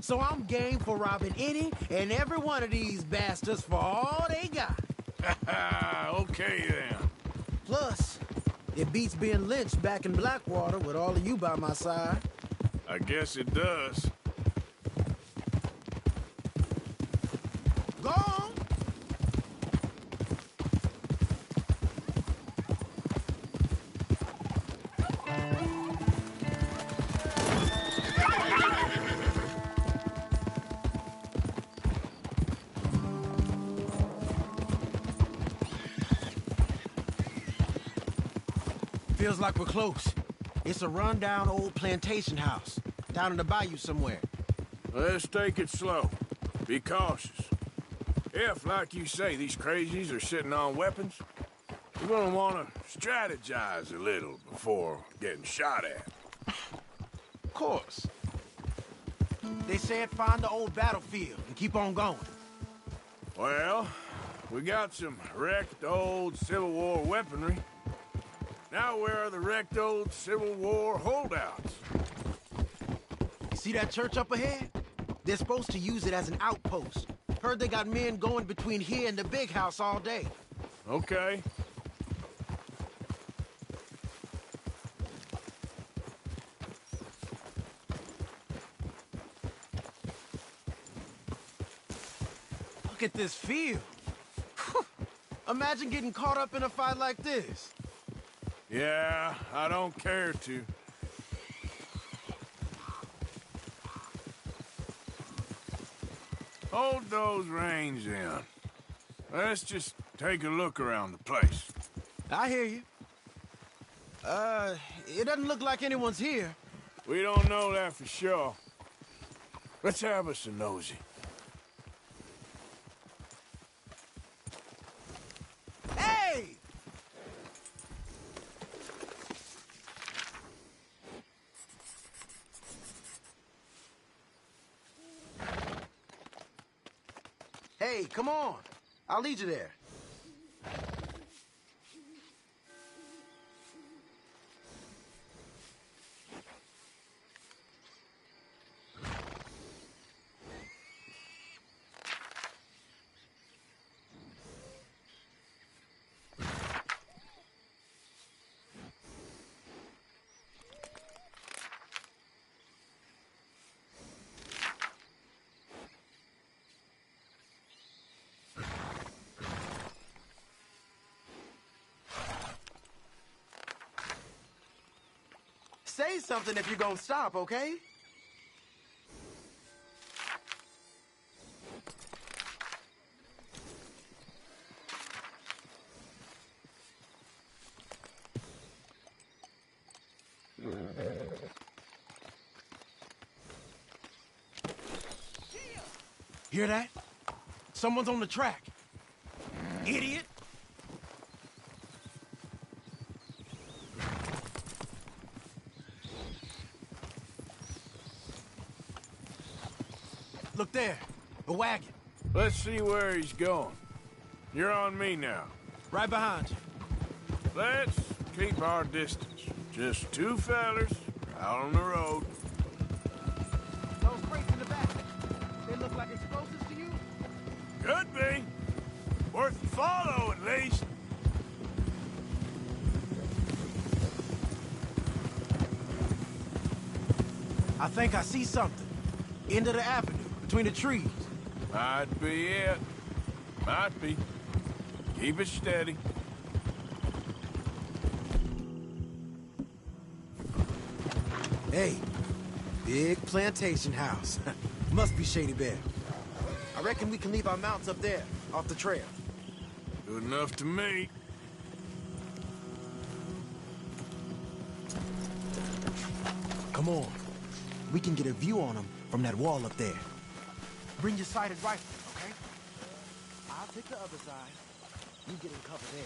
So I'm game for robbing any and every one of these bastards for all they got. Okay, then. Plus, it beats being lynched back in Blackwater with all of you by my side. I guess it does. Go on! Feels like we're close. It's a rundown old plantation house, down in the bayou somewhere. Let's take it slow. Be cautious. If, like you say, these crazies are sitting on weapons, we're gonna want to strategize a little before getting shot at. Of course. They said find the old battlefield and keep on going. Well, we got some wrecked old Civil War weaponry. Now where are the wrecked old Civil War holdouts? See that church up ahead? They're supposed to use it as an outpost. Heard they got men going between here and the big house all day. Okay. Look at this field. Imagine getting caught up in a fight like this. Yeah, I don't care to. Hold those reins in. Let's just take a look around the place. I hear you. It doesn't look like anyone's here. We don't know that for sure. Let's have us a nosy. Hey! Hey, come on. I'll lead you there. Say something if you're gonna stop, okay? Hear that? Someone's on the track. Idiot! Look there, a wagon. Let's see where he's going. You're on me now. Right behind you. Let's keep our distance. Just two fellers out on the road. Those crates in the back, they look like explosives to you? Could be. Worth a follow, at least. I think I see something. End of the avenue, between the trees. Might be it. Might be. Keep it steady. Hey, big plantation house. Must be Shady Bear. I reckon we can leave our mounts up there, off the trail. Good enough to me. Come on. We can get a view on them from that wall up there. Bring your sighted rifle, okay? I'll take the other side. You get in cover there.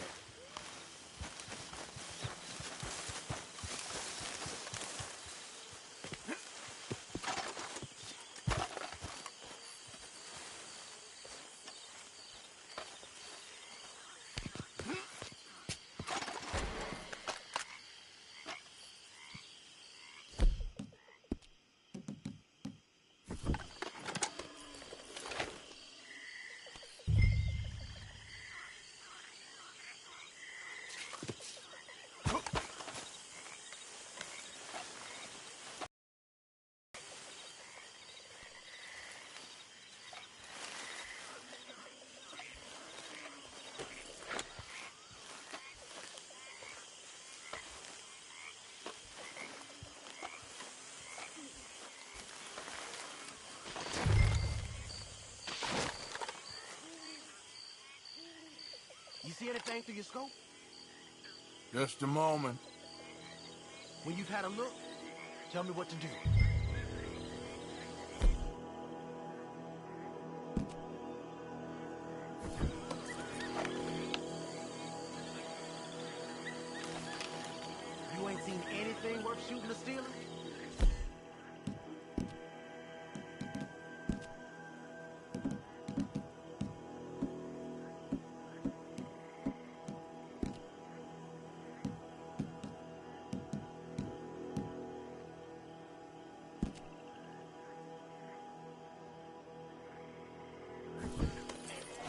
You see anything through your scope? Just a moment. When you've had a look, tell me what to do. You ain't seen anything worth shooting or stealing?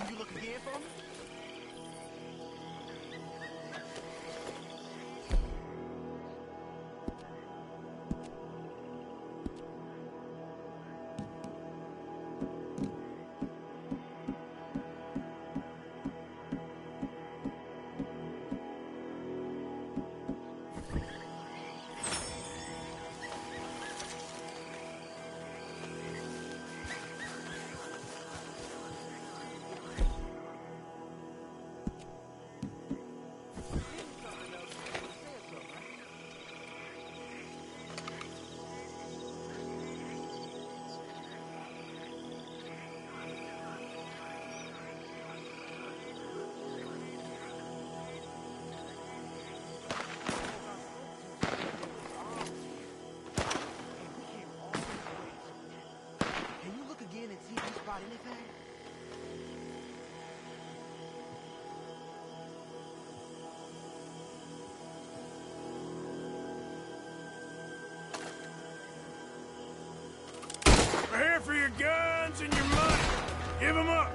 You look again for me? spot anything? We're here for your guns and your money. Give them up.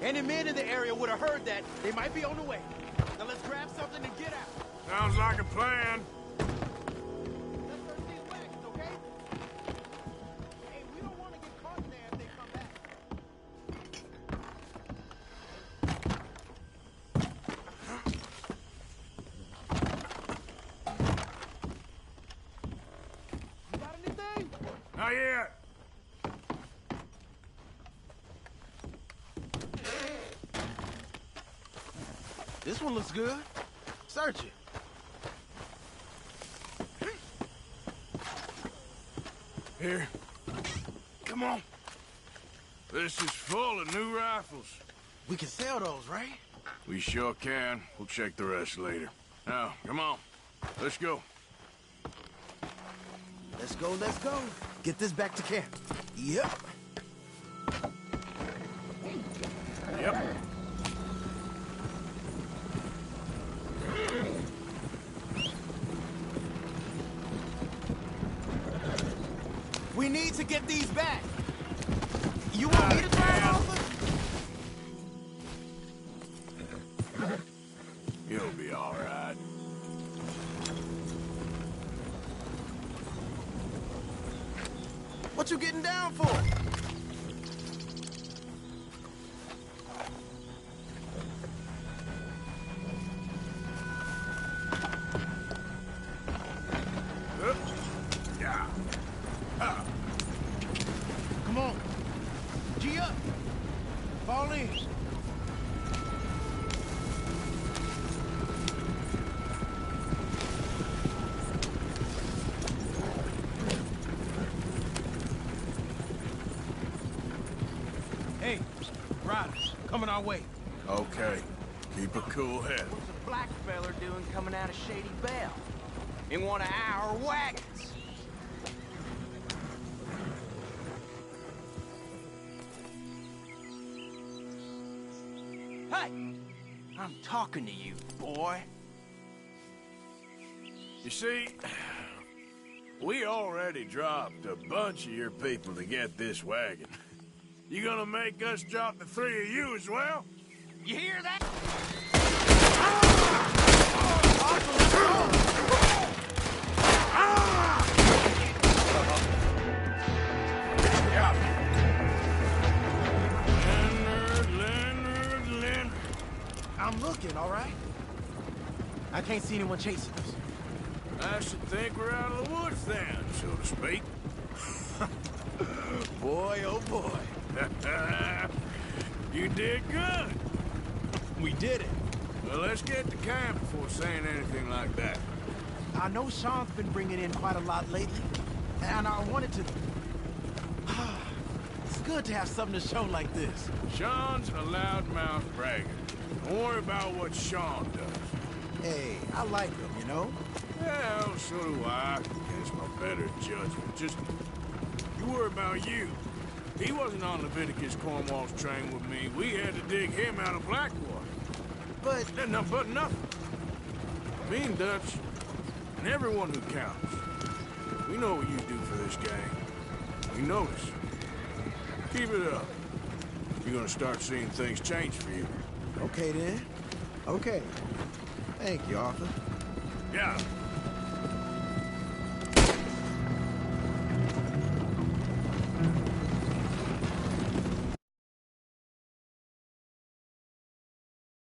Any men in the area would have heard that. They might be on the way. Now let's grab something and get out. Sounds like a plan. Let's search these wagons, okay? Hey, we don't want to get caught in there if they come back. You got anything? Not yet. This one looks good. Search it. Here. Come on. This is full of new rifles. We can sell those, right? We sure can. We'll check the rest later. Now, come on. Let's go. Let's go, let's go. Get this back to camp. Yep. Yep. We need to get these back. You want me to drive over? You'll be all right. What you getting down for? up! Fall in. Hey, riders, coming our way. Okay. Keep a cool head. What's a black feller doing coming out of Shady Belle? In one of our wagons? Hey! I'm talking to you, boy. You see, we already dropped a bunch of your people to get this wagon. You gonna make us drop the 3 of you as well? You hear that? Leonard. I'm looking, all right? I can't see anyone chasing us. I should think we're out of the woods then, so to speak. Boy, oh boy. You did good. We did it. Well, let's get to camp before saying anything like that. I know Sean's been bringing in quite a lot lately, and I wanted to... It's good to have something to show like this. Sean's a loudmouth bragger. Don't worry about what Sean does. Hey, I like him, you know? Well, so do I. Against my better judgment. Just, you worry about you. He wasn't on Leviticus Cornwall's train with me. We had to dig him out of Blackwater. But... Nothing but nothing. Me and Dutch, and everyone who counts. We know what you do for this gang. We notice. Keep it up. You're gonna start seeing things change for you. Okay, then. Okay. Thank you, Arthur. Yeah.